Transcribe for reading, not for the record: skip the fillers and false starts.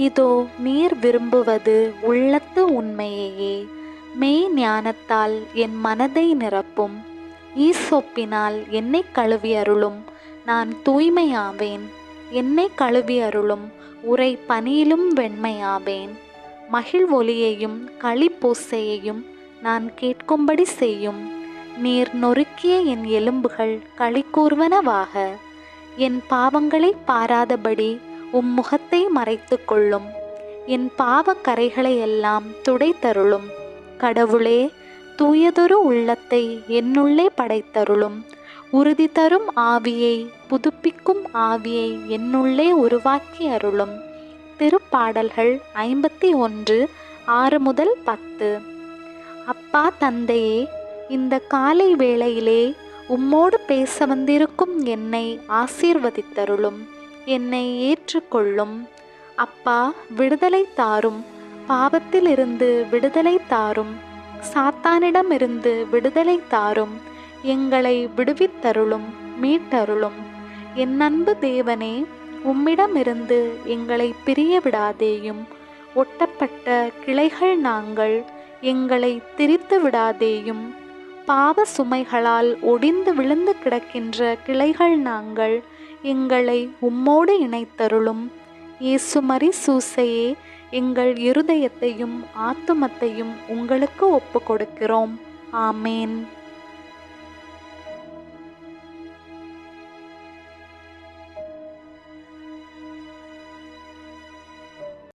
இதோ நீர் விரும்புவது உள்ளத்து உண்மையையே. மெய் ஞானத்தால் என் மனதை நிரப்பும். ஈசோப்பினால் என்னை கழுவி அருளும், நான் தூய்மையாவேன். என்னை கழுவி அருளும், உரை பனியிலும் வெண்மையாவேன். மகிழ்வொலியையும் களிப்பூசையையும் நான் கேட்கும்படி செய்யும். நீர் நொறுக்கிய என் எலும்புகள் களி கூர்வனவாக. என் பாவங்களை பாராதபடி உம் முகத்தை மறைத்து கொள்ளும். என் பாவக் கரைகளை எல்லாம் துடைத்தருளும். கடவுளே, தூயதொரு உள்ளத்தை என்னுள்ளே படைத்தருளும். உறுதி தரும் ஆவியை, புதுப்பிக்கும் ஆவியை என்னுள்ளே உருவாக்கி அருளும். திருப்பாடல்கள் 51 6-10. அப்பா தந்தையே, இந்த காலை வேளையிலே உம்மோடு பேச வந்திருக்கும் என்னை ஆசீர்வதித்தருளும். என்னை ஏற்றுக்கொள்ளும். அப்பா, விடுதலை தாரும். பாவத்திலிருந்து விடுதலை தாரும். சாத்தானிடமிருந்து விடுதலை தாரும். எங்களை விடுவித்தருளும், மீட்டருளும். என் அன்பு தேவனே, உம்மிடமிருந்து எங்களை பிரிய விடாதேயும். ஒட்டப்பட்ட கிளைகள் நாங்கள், எங்களை திரித்து விடாதேயும். பாவ சுமைகளால் ஒடிந்து விழுந்து கிடக்கின்ற கிளைகள் நாங்கள், எங்களை உம்மோடு இணைத்தருளும். இயேசுமரி சூசையே, எங்கள் இருதயத்தையும் ஆத்துமத்தையும் உங்களுக்கு ஒப்பு கொடுக்கிறோம். ஆமேன்.